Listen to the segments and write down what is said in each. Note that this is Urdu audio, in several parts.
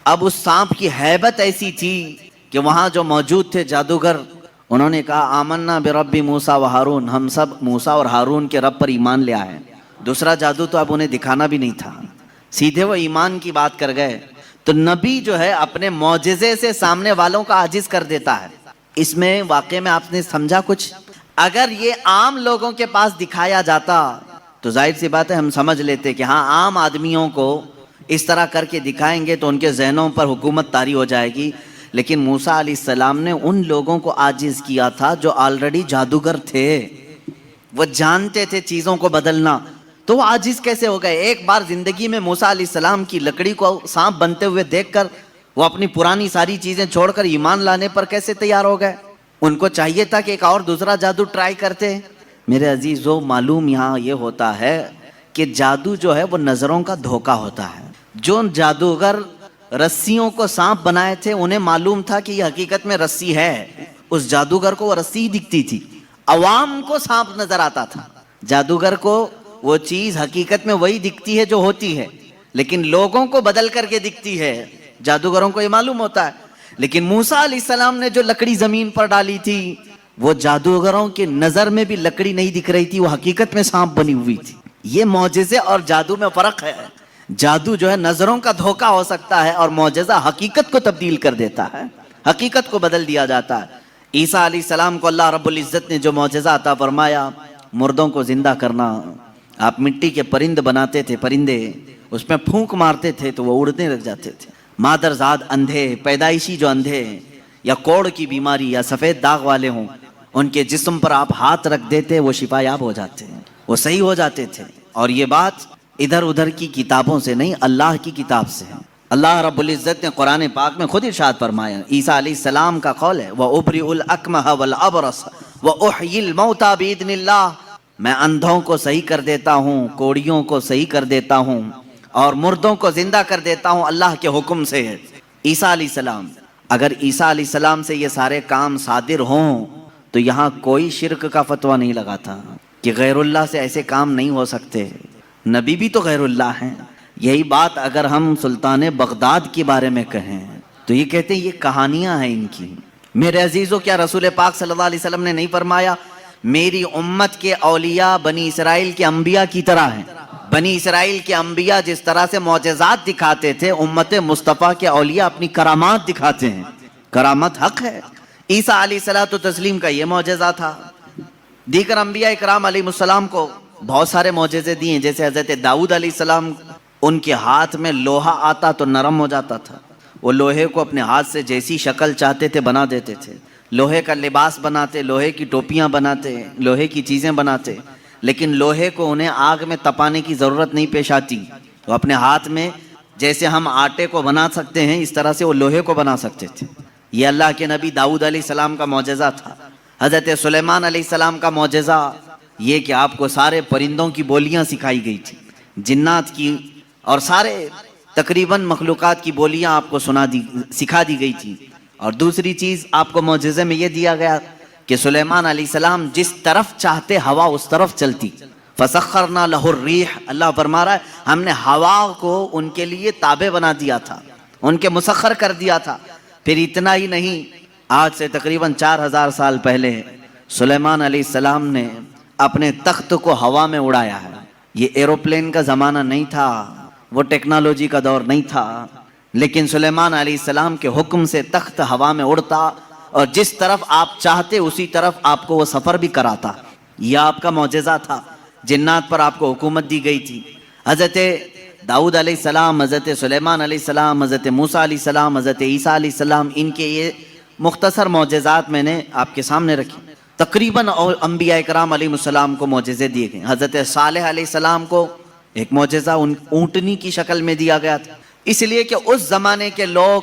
اب اس سانپ کی ہیبت ایسی تھی کہ وہاں جو موجود تھے جادوگر، انہوں نے کہا آمنا برب موسیٰ و ہارون، ہم سب موسیٰ اور ہارون کے رب پر ایمان لے آئے۔ دوسرا جادو تو اب انہیں دکھانا بھی نہیں تھا، سیدھے وہ ایمان کی بات کر گئے۔ تو نبی جو ہے اپنے معجزے سے سامنے والوں کا عاجز کر دیتا ہے۔ اس میں واقعے میں آپ نے سمجھا کچھ؟ اگر یہ عام لوگوں کے پاس دکھایا جاتا تو ظاہر سی بات ہے ہم سمجھ لیتے کہ ہاں عام آدمیوں کو اس طرح کر کے دکھائیں گے تو ان کے ذہنوں پر حکومت طاری ہو جائے گی، لیکن موسیٰ علیہ السلام نے ان لوگوں کو عاجز کیا تھا جو آلریڈی جادوگر تھے، وہ جانتے تھے چیزوں کو بدلنا، تو وہ عاجز کیسے ہو گئے؟ ایک بار زندگی میں موسیٰ علیہ السلام کی لکڑی کو سانپ بنتے ہوئے دیکھ کر وہ اپنی پرانی ساری چیزیں چھوڑ کر ایمان لانے پر کیسے تیار ہو گئے؟ ان کو چاہیے تھا کہ ایک اور دوسرا جادو ٹرائی کرتے۔ میرے عزیزو، معلوم یہاں یہ ہوتا ہے کہ جادو جو ہے وہ نظروں کا دھوکہ ہوتا ہے۔ جو جادوگر رسیوں کو سانپ بنائے تھے انہیں معلوم تھا کہ یہ حقیقت میں رسی ہے، اس جادوگر کو وہ رسی ہی دکھتی تھی، عوام کو سانپ نظر آتا تھا، جادوگر کو وہ چیز حقیقت میں وہی دکھتی ہے جو ہوتی ہے، لیکن لوگوں کو بدل کر کے دکھتی ہے، جادوگروں کو یہ معلوم ہوتا ہے۔ لیکن موسیٰ علیہ السلام نے جو لکڑی زمین پر ڈالی تھی وہ جادوگروں کی نظر میں بھی لکڑی نہیں دکھ رہی تھی، وہ حقیقت میں سانپ بنی ہوئی تھی۔ یہ معجزے اور جادو میں فرق ہے۔ جادو جو ہے نظروں کا دھوکہ ہو سکتا ہے اور معجزہ حقیقت کو تبدیل کر دیتا ہے، حقیقت کو بدل دیا جاتا ہے۔ عیسیٰ علیہ السلام کو اللہ رب العزت نے جو معجزہ عطا فرمایا، مردوں کو زندہ کرنا، آپ مٹی کے پرند بناتے تھے، پرندے اس میں پھونک مارتے تھے تو وہ اڑنے لگ جاتے تھے۔ مادرزاد اندھے، پیدائشی جو اندھے یا کوڑ کی بیماری یا سفید داغ والے ہوں، ان کے جسم پر آپ ہاتھ رکھ دیتے وہ شفا یاب ہو جاتے ہیں، وہ صحیح ہو جاتے تھے۔ اور یہ بات ادھر ادھر کی کتابوں سے نہیں، اللہ کی کتاب سے ہے۔ اللہ رب العزت نے قرآن پاک میں خود ارشاد فرمایا، عیسیٰ علیہ السلام کا قول ہے وَأُبْرِئُ الْأَكْمَحَ وَالْأَبْرَصَ وَأُحْيِي الْمَوْتَى بِإِذْنِ اللَّهِ، میں اندھوں کو صحیح کر دیتا ہوں، کوڑیوں کو صحیح کر دیتا ہوں، اور مردوں کو زندہ کر دیتا ہوں اللہ کے حکم سے۔ عیسیٰ علیہ السلام، اگر عیسیٰ علیہ السلام سے یہ سارے کام صادر ہوں تو یہاں کوئی شرک کا فتویٰ نہیں لگا تھا کہ غیر اللہ سے ایسے کام نہیں ہو سکتے، نبی بھی تو غیر اللہ ہیں۔ یہی بات اگر ہم سلطان بغداد کے بارے میں کہیں تو یہ کہتے ہیں یہ کہانیاں ہیں ان کی۔ میرے عزیزو، کیا رسول پاک صلی اللہ علیہ وسلم نے نہیں فرمایا میری امت کے اولیاء بنی اسرائیل کے انبیاء کی طرح ہیں؟ بنی اسرائیل کے انبیاء جس طرح سے معجزات دکھاتے تھے، امت مصطفیٰ کے اولیاء اپنی کرامات دکھاتے ہیں، کرامت حق ہے۔ عیسیٰ علیہ الصلوۃ والتسلیم کا یہ معجزہ تھا۔ دیگر انبیاء اکرام علیہ السلام کو بہت سارے معجزے دیے ہیں، جیسے حضرت داؤد علیہ السلام، ان کے ہاتھ میں لوہا آتا تو نرم ہو جاتا تھا، وہ لوہے کو اپنے ہاتھ سے جیسی شکل چاہتے تھے بنا دیتے تھے، لوہے کا لباس بناتے، لوہے کی ٹوپیاں بناتے، لوہے کی چیزیں بناتے، لیکن لوہے کو انہیں آگ میں تپانے کی ضرورت نہیں پیش آتی، وہ اپنے ہاتھ میں جیسے ہم آٹے کو بنا سکتے ہیں اس طرح سے وہ لوہے کو بنا سکتے تھے۔ یہ اللہ کے نبی داؤد علیہ السلام کا معجزہ تھا۔ حضرت سلیمان علیہ السلام کا معجزہ یہ کہ آپ کو سارے پرندوں کی بولیاں سکھائی گئی تھی، جنات کی اور سارے تقریباً مخلوقات کی بولیاں آپ کو سکھا دی گئی تھی۔ اور دوسری چیز آپ کو معجزے میں یہ دیا گیا کہ سلیمان علیہ السلام جس طرف چاہتے ہوا اس طرف چلتی۔ فسخرنا لہ الریح، اللہ فرما رہا ہے ہم نے ہوا کو ان کے لیے تابع بنا دیا تھا، ان کے مسخر کر دیا تھا۔ پھر اتنا ہی نہیں، آج سے تقریباً 4000 سال پہلے سلیمان علیہ السلام نے اپنے تخت کو ہوا میں اڑایا ہے۔ یہ ایروپلین کا زمانہ نہیں تھا، وہ ٹیکنالوجی کا دور نہیں تھا، لیکن سلیمان علیہ السلام کے حکم سے تخت ہوا میں اڑتا اور جس طرف آپ چاہتے اسی طرف آپ کو وہ سفر بھی کراتا۔ یہ آپ کا معجزہ تھا۔ جنات پر آپ کو حکومت دی گئی تھی۔ حضرت داؤد علیہ السلام، حضرت سلیمان علیہ السلام، حضرت موسیٰ علیہ السلام، حضرت عیسیٰ علیہ السلام، ان کے یہ مختصر معجزات میں نے آپ کے سامنے رکھی۔ تقریباً انبیاء کرام علیہ السلام کو معجزے دیے گئے۔ حضرت صالح علیہ السلام کو ایک معجزہ اونٹنی کی شکل میں دیا گیا تھا، اس لیے کہ اس زمانے کے لوگ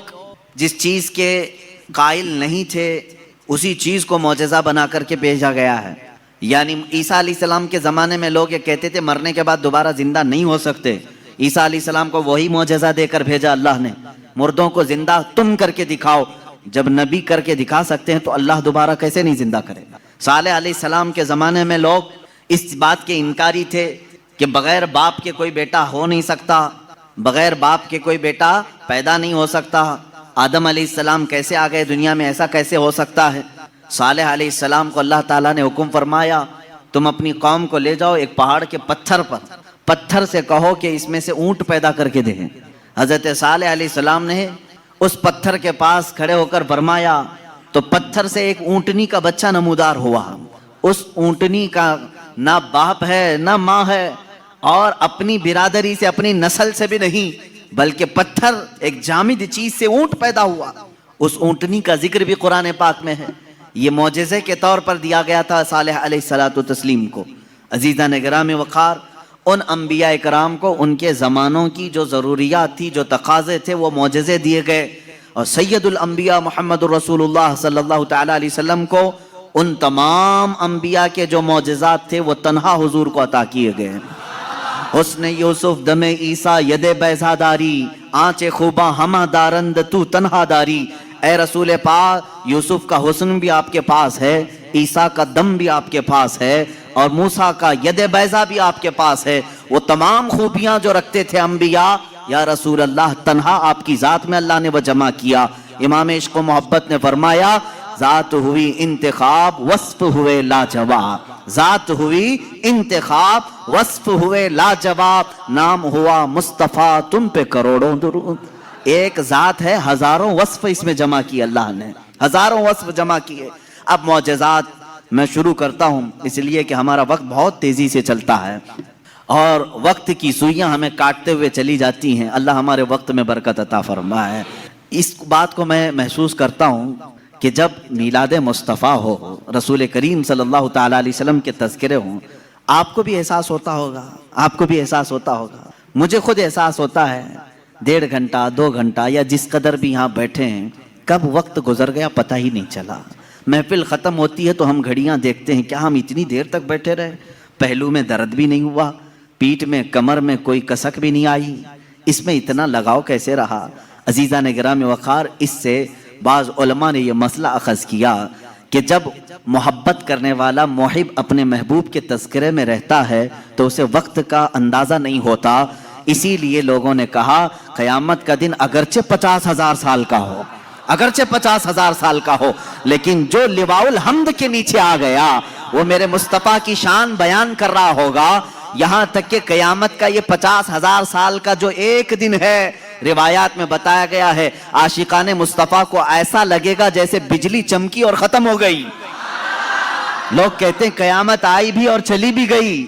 جس چیز کے قائل نہیں تھے اسی چیز کو معجزہ بنا کر کے بھیجا گیا ہے۔ یعنی عیسیٰ علیہ السلام کے زمانے میں لوگ یہ کہتے تھے مرنے کے بعد دوبارہ زندہ نہیں ہو سکتے، عیسیٰ علیہ السلام کو وہی معجزہ دے کر بھیجا اللہ نے، مردوں کو زندہ تم کر کے دکھاؤ۔ جب نبی کر کے دکھا سکتے ہیں تو اللہ دوبارہ کیسے نہیں زندہ کرے گا؟ صالح علیہ السلام کے زمانے میں لوگ اس بات کے انکاری تھے کہ بغیر باپ کے کوئی بیٹا ہو نہیں سکتا، بغیر باپ کے کوئی بیٹا پیدا نہیں ہو سکتا. آدم علیہ السلام کیسے آ گئے دنیا میں, ایسا کیسے ہو سکتا ہے؟ صالح علیہ السلام کو اللہ تعالیٰ نے حکم فرمایا تم اپنی قوم کو لے جاؤ ایک پہاڑ کے پتھر سے کہو کہ اس میں سے اونٹ پیدا کر کے دیں. حضرت صالح علیہ السلام نے اس پتھر کے پاس کھڑے ہو کر فرمایا تو پتھر سے ایک اونٹنی کا بچہ نمودار ہوا. اس اونٹنی کا نہ باپ ہے نہ ماں ہے, اور اپنی برادری سے اپنی نسل سے بھی نہیں, بلکہ پتھر ایک جامد چیز سے اونٹ پیدا ہوا. اس اونٹنی کا ذکر بھی قرآن پاک میں ہے. یہ معجزے کے طور پر دیا گیا تھا صالح علیہ الصلوۃ والتسلیم کو. عزیزان گرامی وقار, ان انبیاء کرام کو ان کے زمانوں کی جو ضروریات تھی, جو تقاضے تھے, وہ معجزے دیے گئے. اور سید الانبیاء محمد الرسول اللہ صلی اللہ تعالی علیہ وسلم کو ان تمام انبیاء کے جو معجزات تھے وہ تنہا حضور کو عطا کیے گئے. حسن یوسف دم عیسیٰ ید بیضا داری, آنچ خوباں ہمہ دارند تو تنہا داری. اے رسول پاک, یوسف کا حسن بھی آپ کے پاس ہے, عیسیٰ کا دم بھی آپ کے پاس ہے, اور موسیٰ کا ید بیضا بھی آپ کے پاس ہے. وہ تمام خوبیاں جو رکھتے تھے انبیاء, یا رسول اللہ تنہا آپ کی ذات میں اللہ نے وہ جمع کیا. امام عشق و محبت نے فرمایا ذات ہوئی انتخاب وصف ہوئے لاجواب, ذات ہوئی انتخاب وصف ہوئے لاجواب, نام ہوا مصطفیٰ تم پہ کروڑوں درود. ایک ذات ہے, ہزاروں وصف اس میں جمع کیے اللہ نے, ہزاروں وصف جمع کیے. اب معجزات میں شروع کرتا ہوں, اس لیے کہ ہمارا وقت بہت تیزی سے چلتا ہے اور وقت کی سوئیاں ہمیں کاٹتے ہوئے چلی جاتی ہیں. اللہ ہمارے وقت میں برکت عطا فرمائے. اس بات کو میں محسوس کرتا ہوں کہ جب میلاد مصطفیٰ ہو, رسول کریم صلی اللہ تعالیٰ علیہ وسلم کے تذکرے ہوں, آپ کو بھی احساس ہوتا ہوگا, آپ کو بھی احساس ہوتا ہوگا. مجھے خود احساس ہوتا ہے 1.5 گھنٹہ 2 گھنٹہ یا جس قدر بھی یہاں بیٹھے ہیں, کب وقت گزر گیا پتہ ہی نہیں چلا. محفل ختم ہوتی ہے تو ہم گھڑیاں دیکھتے ہیں, کیا ہم اتنی دیر تک بیٹھے رہے؟ پہلو میں درد بھی نہیں ہوا, پیٹھ میں کمر میں کوئی کسک بھی نہیں آئی, اس میں اتنا لگاؤ کیسے رہا؟ عزیزان گرامی وقار, اس سے بعض علماء نے یہ مسئلہ اخذ کیا کہ جب محبت کرنے والا محب اپنے محبوب کے تذکرے میں رہتا ہے تو اسے وقت کا اندازہ نہیں ہوتا. اسی لیے لوگوں نے کہا قیامت کا دن اگرچہ 50,000 سال کا ہو, اگرچہ 50,000 سال کا ہو, لیکن جو لواء الحمد کے نیچے آ گیا وہ میرے مصطفیٰ کی شان بیان کر رہا ہوگا. یہاں تک کہ قیامت کا یہ 50,000 سال کا جو ایک دن ہے, روایات میں بتایا گیا ہے عاشقان مصطفیٰ کو ایسا لگے گا جیسے بجلی چمکی اور ختم ہو گئی. لوگ کہتے ہیں قیامت آئی بھی اور چلی بھی گئی.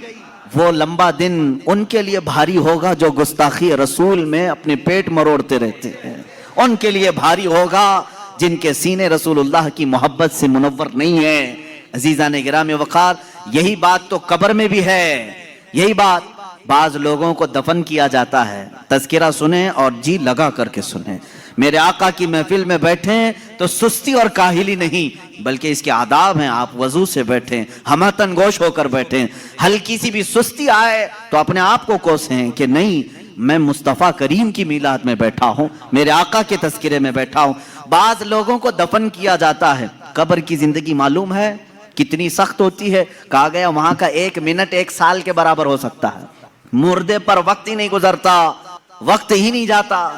وہ لمبا دن ان کے لیے بھاری ہوگا جو گستاخی رسول میں اپنے پیٹ مروڑتے رہتے ہیں, ان کے لیے بھاری ہوگا جن کے سینے رسول اللہ کی محبت سے منور نہیں ہیں. عزیزان گرامی وقار, یہی بات تو قبر میں بھی ہے. یہی بات, بعض لوگوں کو دفن کیا جاتا ہے, تذکرہ سنیں اور جی لگا کر کے سنیں. میرے آقا کی محفل میں بیٹھیں تو سستی اور کاہلی نہیں, بلکہ اس کے آداب ہیں. آپ وضو سے بیٹھیں, ہمتن گوش ہو کر بیٹھیں. ہلکی سی بھی سستی آئے تو اپنے آپ کو کوسیں کہ نہیں, میں مصطفیٰ کریم کی میلاد میں بیٹھا ہوں, میرے آقا کے تذکرے میں بیٹھا ہوں. بعض لوگوں کو دفن کیا جاتا ہے. قبر کی زندگی معلوم ہے کتنی سخت ہوتی ہے. کہا گیا وہاں کا 1 منٹ 1 سال کے برابر ہو سکتا ہے. مردے پر وقت ہی نہیں گزرتا, وقت ہی نہیں جاتا.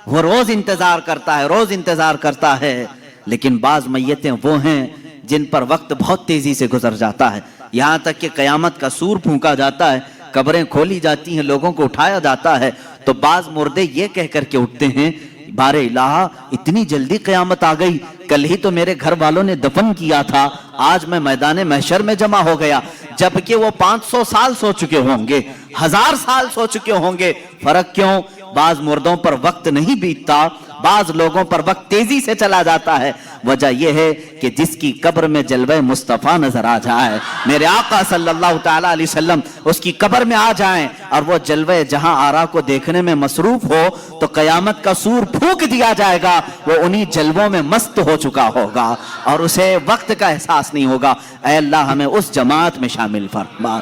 وہ روز انتظار کرتا ہے, روز انتظار کرتا ہے. لیکن بعض میتیں وہ ہیں جن پر وقت بہت تیزی سے گزر جاتا ہے. یہاں تک کہ قیامت کا سور پھونکا جاتا ہے, قبریں کھولی جاتی ہیں, لوگوں کو اٹھایا جاتا ہے, تو بعض مردے یہ کہہ کر کے اٹھتے ہیں بار الہ اتنی جلدی قیامت آ گئی, کل ہی تو میرے گھر والوں نے دفن کیا تھا, آج میں میدان محشر میں جمع ہو گیا. جبکہ وہ 500 سال سو چکے ہوں گے, 1000 سال سو چکے ہوں گے. فرق کیوں؟ بعض مردوں پر وقت نہیں بیتتا, بعض لوگوں پر وقت تیزی سے چلا جاتا ہے. وجہ یہ ہے کہ جس کی قبر میں جلوہ مصطفیٰ نظر آ جائے, میرے آقا صلی اللہ تعالیٰ علیہ وسلم اس کی قبر میں آ جائیں اور وہ جلوہ جہاں آرا کو دیکھنے میں مصروف ہو, تو قیامت کا سور پھونک دیا جائے گا. وہ انہی جلووں میں مست ہو چکا ہوگا اور اسے وقت کا احساس نہیں ہوگا. اے اللہ ہمیں اس جماعت میں شامل فرما.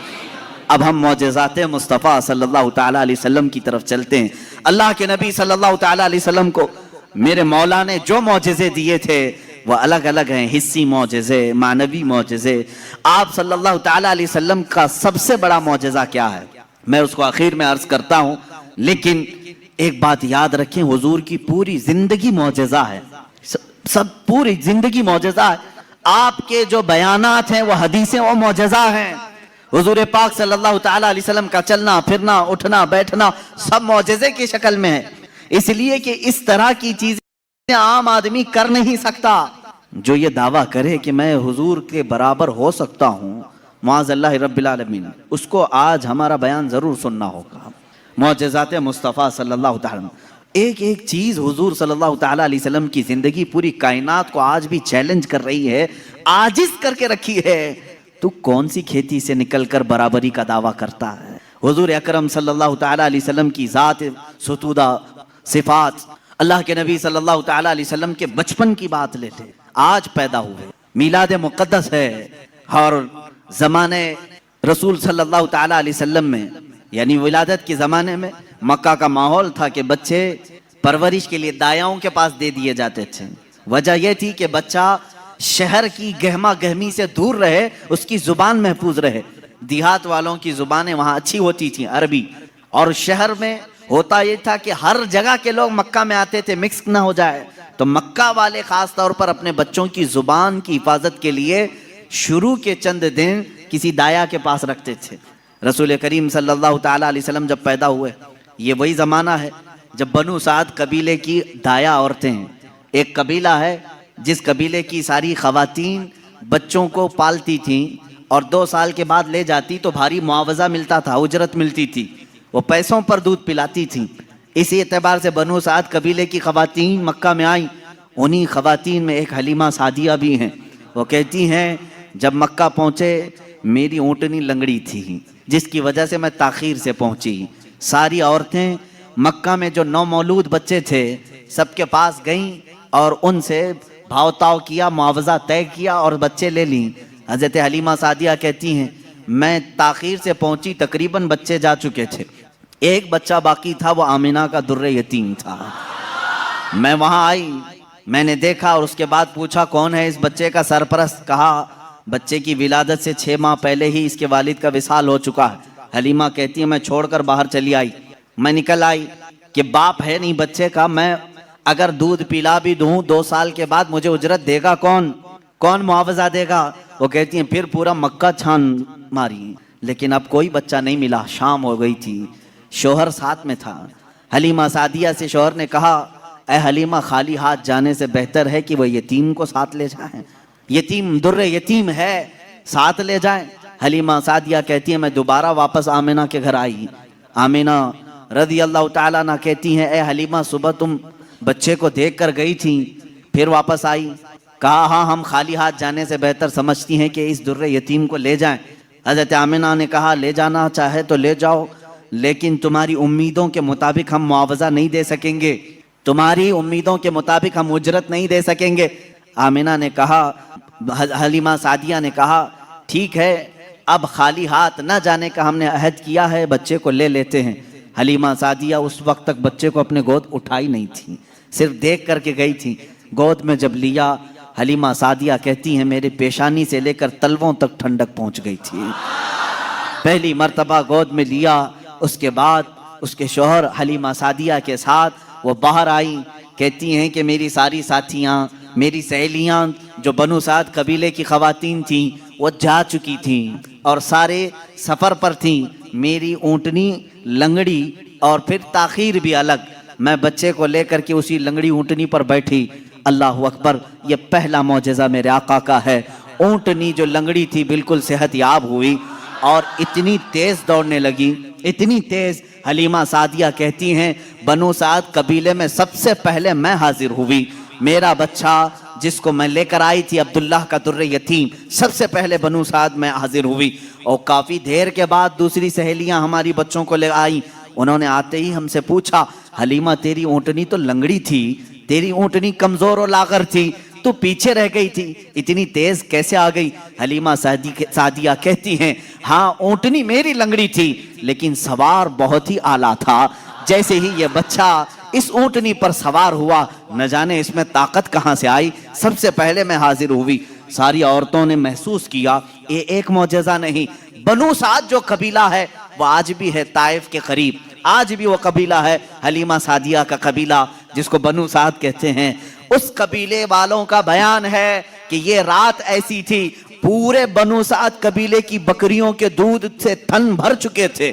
اب ہم معجزات مصطفیٰ صلی اللہ تعالیٰ علیہ وسلم کی طرف چلتے ہیں. اللہ کے نبی صلی اللہ تعالیٰ علیہ وسلم کو میرے مولا نے جو معجزے دیے تھے وہ الگ الگ ہیں, حسی معجزے, معنوی معجزے. آپ صلی اللہ تعالیٰ علیہ وسلم کا سب سے بڑا معجزہ کیا ہے, میں اس کو آخر میں عرض کرتا ہوں, لیکن ایک بات یاد رکھیں، حضور کی پوری زندگی معجزہ ہے، سب پوری زندگی معجزہ ہے. آپ کے جو بیانات ہیں وہ حدیثیں وہ معجزہ ہیں. حضور پاک صلی اللہ تعالیٰ علیہ وسلم کا چلنا پھرنا اٹھنا بیٹھنا سب معجزے کی شکل میں ہے. اس لیے کہ اس طرح کی چیزیں عام آدمی کر نہیں سکتا. جو یہ دعویٰ کرے کہ میں حضور کے برابر ہو سکتا ہوں معاذ اللہ رب العالمین، اس کو آج ہمارا بیان ضرور سننا ہوگا. معجزات مصطفیٰ صلی اللہ تعالیٰ، ایک ایک چیز حضور صلی اللہ تعالیٰ علیہ وسلم کی زندگی پوری کائنات کو آج بھی چیلنج کر رہی ہے، عاجز کر کے رکھی ہے. تو کون سی کھیتی سے نکل کر برابری کا دعویٰ کرتا ہے؟ حضور اکرم صلی اللہ تعالیٰ علیہ وسلم کی ذات ستودہ صفات، اللہ کے نبی صلی اللہ تعالیٰ علیہ وسلم کے بچپن کی بات لیتے، آج پیدا ہوئے، میلاد مقدس ہے، اور زمانے رسول صلی اللہ تعالیٰ علیہ وسلم میں یعنی ولادت کے زمانے میں مکہ کا ماحول تھا کہ بچے پرورش کے لیے دایاؤں کے پاس دے دیے جاتے تھے. وجہ یہ تھی کہ بچہ شہر کی گہما گہمی سے دور رہے، اس کی زبان محفوظ رہے. دیہات والوں کی زبانیں وہاں اچھی ہوتی تھیں، عربی، اور شہر میں ہوتا یہ تھا کہ ہر جگہ کے لوگ مکہ میں آتے تھے، مکس نہ ہو جائے. تو مکہ والے خاص طور پر اپنے بچوں کی زبان کی حفاظت کے لیے شروع کے چند دن کسی دایا کے پاس رکھتے تھے. رسول کریم صلی اللہ تعالیٰ علیہ وسلم جب پیدا ہوئے، یہ وہی زمانہ ہے جب بنو سعد قبیلے کی دایا عورتیں ہیں. ایک قبیلہ ہے جس قبیلے کی ساری خواتین بچوں کو پالتی تھیں اور 2 سال کے بعد لے جاتی تو بھاری معاوضہ ملتا تھا، اجرت ملتی تھی، وہ پیسوں پر دودھ پلاتی تھیں. اسی اعتبار سے بنو سعد قبیلے کی خواتین مکہ میں آئیں. انہی خواتین میں ایک حلیمہ سعدیہ بھی ہیں. وہ کہتی ہیں جب مکہ پہنچے میری اونٹنی لنگڑی تھی جس کی وجہ سے میں تاخیر سے پہنچی. ساری عورتیں مکہ میں جو نومولود بچے تھے سب کے پاس گئیں اور ان سے بھاؤ تاؤ کیا، معاوضہ طے کیا اور بچے لے لیں. حضرت حلیمہ سعدیہ کہتی ہیں میں تاخیر سے پہنچی، تقریباً بچے جا چکے تھے، ایک بچہ باقی تھا، وہ آمینہ کا در یتیم تھا. میں وہاں آئی، میں نے دیکھا اور اس کے بعد پوچھا کون ہے اس بچے کا سرپرست. کہا بچے کی ولادت سے 6 ماہ پہلے ہی اس کے والد کا وصال ہو چکا ہے. حلیمہ کہتی ہے میں چھوڑ کر باہر چلی آئی. میں نکل آئی کہ باپ ہے نہیں بچے کا، میں اگر دودھ پلا بھی دوں 2 سال کے بعد مجھے اجرت دے گا کون معاوضہ دے گا؟ وہ کہتی ہیں پھر پورا مکہ چھان ماری، لیکن اب کوئی بچہ نہیں ملا. شام ہو گئی تھی، شوہر ساتھ میں تھا. حلیمہ سعدیہ سے شوہر نے کہا اے حلیمہ خالی ہاتھ جانے سے بہتر ہے کہ وہ یتیم کو ساتھ لے جائیں، یتیم در یتیم ہے، ساتھ لے جائیں. حلیمہ سعدیہ کہتی ہیں میں دوبارہ واپس آمینہ کے گھر آئی. آمینہ رضی اللہ تعالیٰ عنہ کہتی ہیں اے حلیمہ صبح تم بچے کو دیکھ کر گئی تھی پھر واپس آئی؟ کہا ہاں، ہم خالی ہاتھ جانے سے بہتر سمجھتی ہیں کہ اس در یتیم کو لے جائیں. حضرت آمینہ نے کہا لے جانا چاہے تو لے جاؤ، لیکن تمہاری امیدوں کے مطابق ہم معاوضہ نہیں دے سکیں گے، تمہاری امیدوں کے مطابق ہم اجرت نہیں دے سکیں گے. آمینہ نے کہا، حلیمہ سعدیہ نے کہا ٹھیک ہے، اب خالی ہاتھ نہ جانے کا ہم نے عہد کیا ہے، بچے کو لے لیتے ہیں. حلیمہ سعدیہ اس وقت تک بچے کو اپنے گود اٹھائی نہیں تھی، صرف دیکھ کر کے گئی تھی. گود میں جب لیا، حلیمہ سعدیہ کہتی ہیں میرے پیشانی سے لے کر تلووں تک ٹھنڈک پہنچ گئی تھی. پہلی مرتبہ گود میں لیا، اس کے بعد اس کے شوہر حلیمہ سعدیہ کے ساتھ وہ باہر آئی. کہتی ہیں کہ میری ساری ساتھیاں، میری سہیلیاں جو بنو سعد قبیلے کی خواتین تھیں وہ جا چکی تھیں اور سارے سفر پر تھیں. میری اونٹنی لنگڑی اور پھر تاخیر بھی الگ، میں بچے کو لے کر کے اسی لنگڑی اونٹنی پر بیٹھی. اللہ اکبر، یہ پہلا معجزہ میرے آقا کا ہے. اونٹنی جو لنگڑی تھی بالکل صحت یاب ہوئی اور اتنی تیز دوڑنے لگی، اتنی تیز. حلیمہ سعدیہ کہتی ہیں بنو سعد قبیلے میں سب سے پہلے میں حاضر ہوئی. میرا بچہ جس کو میں لے کر آئی تھی عبداللہ کا در یتیم، سب سے پہلے بنو سعد میں حاضر ہوئی. اور کافی دیر کے بعد دوسری سہیلیاں ہماری بچوں کو لے آئیں. انہوں نے آتے ہی ہم سے پوچھا حلیمہ تیری اونٹنی تو لنگڑی تھی، تیری اونٹنی کمزور و لاغر تھی، تو پیچھے رہ گئی تھی، اتنی تیز کیسے آ گئی؟ حلیمہ سعدیہ کہتی ہیں ہاں اونٹنی میری لنگڑی تھی لیکن سوار بہت ہی اعلیٰ تھا. جیسے ہی یہ بچہ اس اونٹنی پر سوار ہوا، نہ جانے اس میں طاقت کہاں سے آئی، سب سے پہلے میں حاضر ہوئی. ساری عورتوں نے محسوس کیا یہ ایک معجزہ نہیں. بنو سعد جو قبیلہ ہے وہ آج بھی ہے طائف کے قریب، آج بھی وہ قبیلہ ہے حلیمہ سعدیہ کا قبیلہ جس کو بنو سعد کہتے ہیں، اس قبیلے والوں کا بیان ہے کہ یہ رات ایسی تھی، پورے بنو سعد قبیلے کی بکریوں کے دودھ سے تھن بھر چکے تھے،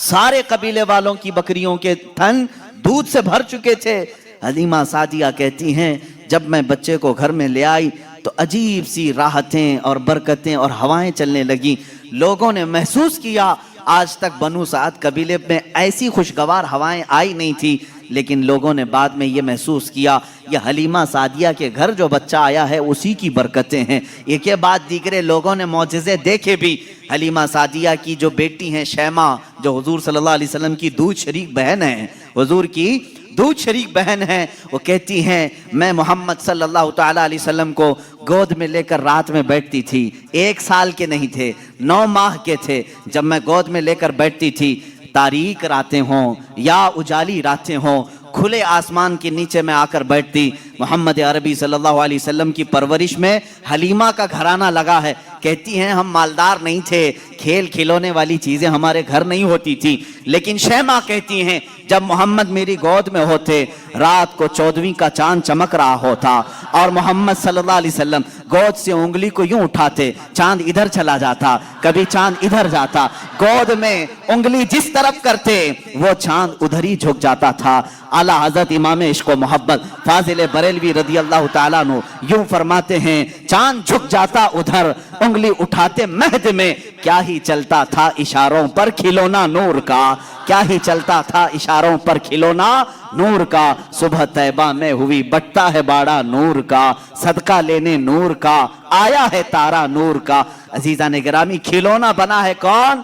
سارے قبیلے والوں کی بکریوں کے تھن دودھ سے بھر چکے تھے۔ حلیمہ سعدیہ کہتی ہیں جب میں بچے کو گھر میں لے آئی تو عجیب سی راحتیں اور برکتیں اور ہوائیں چلنے لگیں، لوگوں نے محسوس کیا آج تک بنو سعد قبیلے میں ایسی خوشگوار ہوائیں آئی نہیں تھی، لیکن لوگوں نے بعد میں یہ محسوس کیا یہ حلیمہ سعدیہ کے گھر جو بچہ آیا ہے اسی کی برکتیں ہیں۔ ایک کے بعد دیگرے لوگوں نے معجزے دیکھے بھی۔ حلیمہ سعدیہ کی جو بیٹی ہیں شیمہ، جو حضور صلی اللہ علیہ وسلم کی دودھ شریک بہن ہیں، حضور کی دودھ شریک بہن ہیں، وہ کہتی ہیں میں محمد صلی اللہ تعالیٰ علیہ وسلم کو گود میں لے کر رات میں بیٹھتی تھی، 1 سال کے نہیں تھے، 9 ماہ کے تھے، جب میں گود میں لے کر بیٹھتی تھی، تاریک راتیں ہوں یا اجالی راتیں ہوں، کھلے آسمان کے نیچے میں آ کر بیٹھتی۔ محمد عربی صلی اللہ علیہ وسلم کی پرورش میں حلیمہ کا گھرانہ لگا ہے، کہتی ہیں ہم مالدار نہیں تھے، کھیل کھلونے والی چیزیں ہمارے گھر نہیں ہوتی تھی، لیکن شیمہ کہتی ہیں جب محمد میری گود میں ہوتے رات کو 14ویں کا چاند چمک رہا ہوتا اور محمد صلی اللہ علیہ وسلم گود سے انگلی کو یوں اٹھاتے، چاند ادھر چلا جاتا، کبھی چاند ادھر جاتا، گود میں انگلی جس طرف کرتے وہ چاند ادھر ہی جھک جاتا تھا۔ اعلیٰ حضرت امام عشق و محبت فاضل بریلوی رضی اللہ تعالیٰ عنہ یوں فرماتے ہیں چاند جھک جاتا ادھر، انگلی اٹھاتے مہد میں، کیا ہی چلتا تھا اشاروں پر کھلونا نور کا، کیا ہی چلتا تھا اشاروں پر کھلونا نور کا، صبح طیبہ میں ہوئی بٹتا ہے باڑا نور کا، صدقہ لینے نور کا آیا ہے تارا نور کا۔ عزیزان گرامی، کھلونا بنا ہے کون؟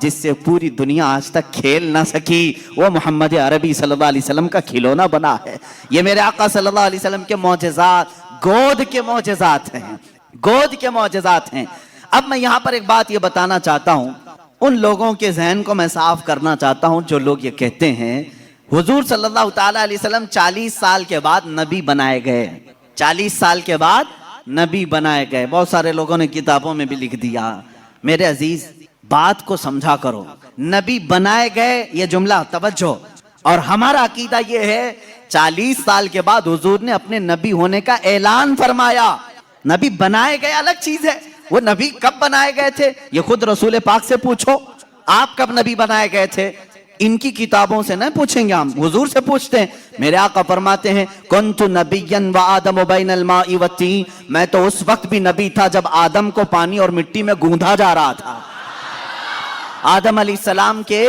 جس سے پوری دنیا آج تک کھیل نہ سکی، وہ محمد عربی صلی اللہ علیہ وسلم کا کھلونا بنا ہے۔ یہ میرے آقا صلی اللہ علیہ وسلم کے معجزات، گود کے معجزات ہیں، گود کے معجزات ہیں۔ اب میں یہاں پر ایک بات یہ بتانا چاہتا ہوں، ان لوگوں کے ذہن کو میں صاف کرنا چاہتا ہوں جو لوگ یہ کہتے ہیں حضور صلی اللہ تعالیٰ علیہ وسلم 40 سال کے بعد نبی بنائے گئے، 40 سال کے بعد نبی بنائے گئے۔ بہت سارے لوگوں نے کتابوں میں بھی لکھ دیا۔ میرے عزیز بات کو سمجھا کرو، نبی بنائے گئے یہ جملہ توجہ، اور ہمارا عقیدہ یہ ہے 40 سال کے بعد حضور نے اپنے نبی ہونے کا اعلان فرمایا۔ نبی بنائے گئے الگ چیز ہے، وہ نبی کب بنائے گئے تھے یہ خود رسول پاک سے پوچھو، آپ کب نبی بنائے گئے تھے؟ ان کی کتابوں سے نہ پوچھیں گے، ہم حضور سے پوچھتے ہیں۔ میرے آقا فرماتے ہیں کنت نبیا وآدم بین الماء والطین، میں تو اس وقت بھی نبی تھا جب آدم کو پانی اور مٹی میں گوندھا جا رہا تھا، آدم علیہ السلام کے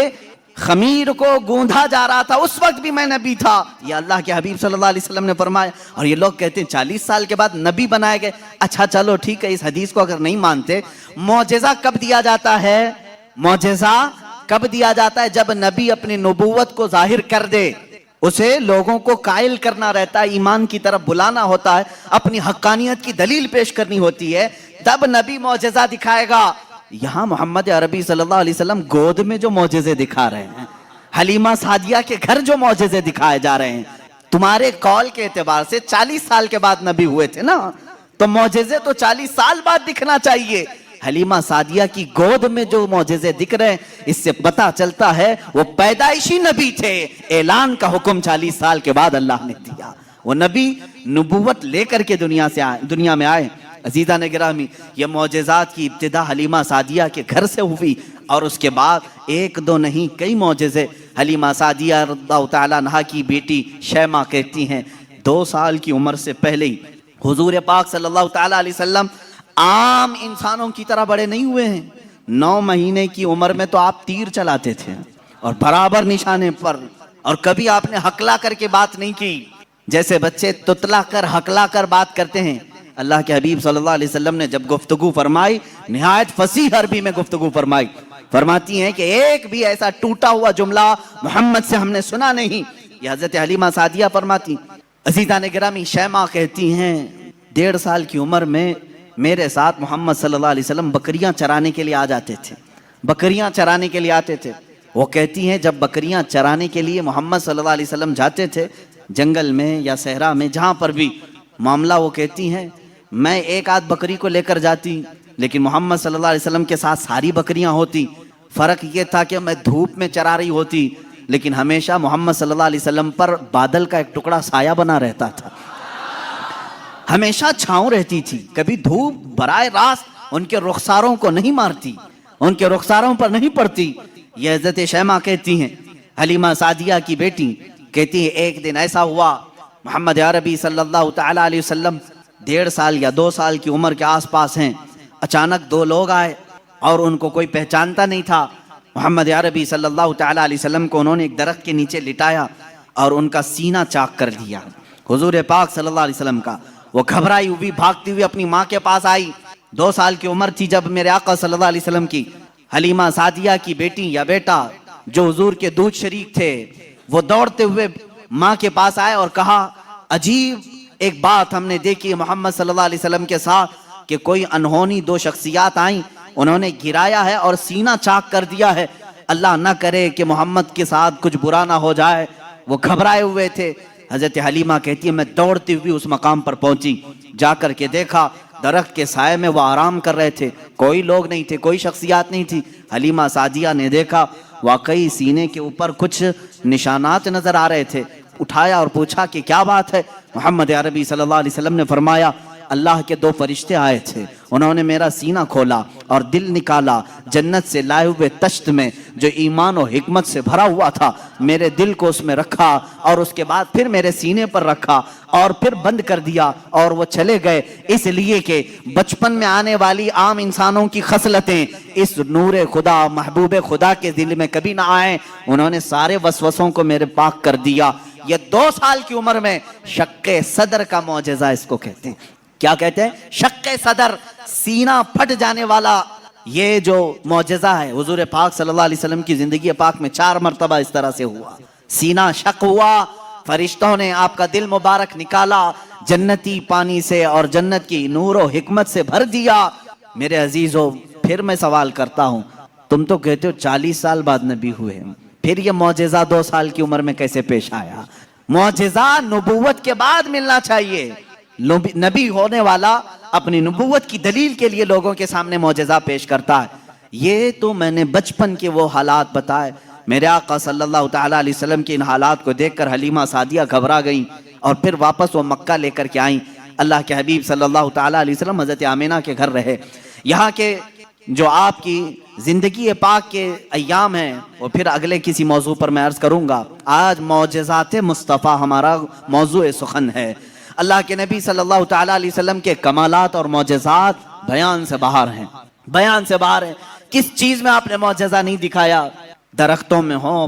خمیر کو گوندھا جا رہا تھا، اس وقت بھی میں نبی تھا، یہ اللہ کے حبیب صلی اللہ علیہ وسلم نے فرمایا۔ اور یہ لوگ کہتے ہیں 40 سال کے بعد نبی بنائے گئے۔ اچھا چلو ٹھیک ہے، اس حدیث کو اگر نہیں مانتے، معجزہ کب دیا جاتا ہے؟ معجزہ کب دیا جاتا ہے؟ جب نبی اپنی نبوت کو ظاہر کر دے، اسے لوگوں کو قائل کرنا رہتا ہے، ایمان کی طرف بلانا ہوتا ہے، اپنی حقانیت کی دلیل پیش کرنی ہوتی ہے، تب نبی معجزہ دکھائے گا۔ یہاں محمد عربی صلی اللہ علیہ وسلم گود میں جو معجزے دکھا رہے ہیں، حلیمہ سعدیہ کے گھر جو معجزے دکھائے جا رہے ہیں، تمہارے قول کے اعتبار سے 40 سال کے بعد نبی ہوئے تھے نا، تو معجزے تو 40 سال بعد دکھنا چاہیے۔ حلیمہ سعدیہ کی گود میں جو معجزے دکھ رہے ہیں، اس سے پتہ چلتا ہے وہ پیدائشی نبی تھے، اعلان کا حکم 40 سال کے بعد اللہ نے دیا، وہ نبی نبوت لے کر کے دنیا میں آئے۔ عزیزان گرامی، یہ معجزات کی ابتدا حلیمہ سعدیہ کے گھر سے ہوئی، اور اس کے بعد ایک دو نہیں کئی معجزے۔ حلیمہ سعدیہ رضی اللہ تعالیٰ عنہا کی بیٹی شیمہ کہتی ہیں 2 سال کی عمر سے پہلے ہی حضور پاک صلی اللہ تعالیٰ علیہ وسلم عام انسانوں کی طرح بڑے نہیں ہوئے ہیں، 9 مہینے کی عمر میں تو آپ تیر چلاتے تھے اور برابر نشانے پر، اور کبھی آپ نے ہکلا کر کے بات نہیں کی، جیسے بچے تتلا کر ہکلا کر بات کرتے ہیں۔ اللہ کے حبیب صلی اللہ علیہ وسلم نے جب گفتگو فرمائی، نہایت فصیح عربی میں گفتگو فرمائی، فرماتی ہیں کہ ایک بھی ایسا ٹوٹا ہوا جملہ محمد سے ہم نے سنا نہیں، یہ حضرت حلیمہ سعدیہ فرماتی۔ عزیزان گرامی، شیمہ کہتی ہیں 1.5 سال کی عمر میں میرے ساتھ محمد صلی اللہ علیہ وسلم بکریاں چرانے کے لیے آ جاتے تھے، بکریاں چرانے کے لیے آتے تھے۔ وہ کہتی ہیں جب بکریاں چرانے کے لیے محمد صلی اللہ علیہ وسلم جاتے تھے، جنگل میں یا صحرا میں جہاں پر بھی معاملہ، وہ کہتی ہیں میں 1 آدھ بکری کو لے کر جاتی، لیکن محمد صلی اللہ علیہ وسلم کے ساتھ ساری بکریاں ہوتی، فرق یہ تھا کہ میں دھوپ میں چرا رہی ہوتی، لیکن ہمیشہ محمد صلی اللہ علیہ وسلم پر بادل کا ایک ٹکڑا سایہ بنا رہتا تھا، ہمیشہ چھاؤں رہتی تھی، کبھی دھوپ براہ راست ان کے رخساروں کو نہیں مارتی، ان کے رخساروں پر نہیں پڑتی۔ یہ حضرت شیمہ کہتی ہیں، حلیمہ سعدیہ کی بیٹی کہتی ہے ایک دن ایسا ہوا محمد عربی صلی اللہ تعالی علیہ وسلم 1.5 سال یا 2 سال کی عمر کے آس پاس ہیں، اچانک 2 لوگ آئے اور ان کو کوئی پہچانتا نہیں تھا۔ محمد عربی صلی اللہ تعالی علیہ وسلم کو انہوں نے ایک درخت کے نیچے لٹایا اور ان کا سینہ چاک کر دیا۔ حضور پاک صلی اللہ علیہ وسلم کا وہ گھبرائی ہوئی بھاگتی ہوئی اپنی ماں کے پاس آئی، 2 سال کی عمر تھی جب میرے آقا صلی اللہ علیہ وسلم کی حلیمہ سعدیہ کی بیٹی یا بیٹا جو حضور کے دودھ شریک تھے وہ دوڑتے ہوئے ماں کے پاس آئے اور کہا عجیب ایک بات ہم نے دیکھی محمد صلی اللہ علیہ وسلم کے ساتھ کہ کوئی انہونی 2 شخصیات آئیں، انہوں نے گرایا ہے اور سینہ چاک کر دیا ہے، اللہ نہ کرے کہ محمد کے ساتھ کچھ برا نہ ہو جائے۔ وہ گھبرائے ہوئے تھے۔ حضرت حلیمہ کہتی ہے میں دوڑتی ہوئی اس مقام پر پہنچی، جا کر کے دیکھا درخت کے سائے میں وہ آرام کر رہے تھے، کوئی لوگ نہیں تھے، کوئی شخصیات نہیں تھی۔ حلیمہ سعدیہ نے دیکھا واقعی سینے کے اوپر کچھ نشانات نظر آ رہے تھے، اٹھایا اور پوچھا کہ کیا بات ہے؟ محمد عربی صلی اللہ علیہ وسلم نے فرمایا اللہ کے 2 فرشتے آئے تھے، انہوں نے میرا سینہ کھولا اور دل نکالا، جنت سے لائے ہوئے تشت میں جو ایمان و حکمت سے بھرا ہوا تھا میرے دل کو اس میں رکھا اور اس کے بعد پھر میرے سینے پر رکھا اور پھر بند کر دیا اور وہ چلے گئے، اس لیے کہ بچپن میں آنے والی عام انسانوں کی خصلتیں اس نور خدا محبوب خدا کے دل میں کبھی نہ آئیں، انہوں نے سارے وسوسوں کو میرے پاک کر دیا۔ یہ 2 سال کی عمر میں شق صدر کا معجزہ اس کو کہتے ہیں۔ کیا کہتے ہیں؟ شق صدر، سینہ پھٹ جانے والا یہ جو معجزہ ہے حضور پاک صلی اللہ علیہ وسلم کی زندگی پاک میں 4 مرتبہ اس طرح سے ہوا، سینہ شق ہوا، فرشتوں نے آپ کا دل مبارک نکالا، جنتی پانی سے اور جنت کی نور و حکمت سے بھر دیا۔ میرے عزیزو پھر میں سوال کرتا ہوں، تم تو کہتے ہو 40 سال بعد نبی ہوئے، پھر یہ معجزہ 2 سال کی عمر میں کیسے پیش آیا؟ معجزہ نبوت کے بعد ملنا چاہیے۔ نبی ہونے والا اپنی نبوت کی دلیل کے لیے لوگوں کے سامنے معجزہ پیش کرتا ہے۔ یہ تو میں نے بچپن کے وہ حالات بتائے، میرے آقا صلی اللہ تعالی علیہ وسلم کے ان حالات کو دیکھ کر حلیمہ سعدیہ گھبرا گئیں اور پھر واپس وہ مکہ لے کر کے آئیں۔ اللہ کے حبیب صلی اللہ تعالی علیہ وسلم حضرت آمینہ کے گھر رہے۔ یہاں کے جو آپ کی زندگی پاک کے ایام ہیں وہ پھر اگلے کسی موضوع پر میں عرض کروں گا۔ آج معجزات مصطفیٰ ہمارا موضوع سخن ہے۔ اللہ کے نبی صلی اللہ تعالی علیہ وسلم کے کمالات اور معجزات بیان سے باہر ہیں، بیان سے باہر ہیں۔ کس چیز میں آپ نے معجزہ نہیں دکھایا؟ درختوں میں ہوں،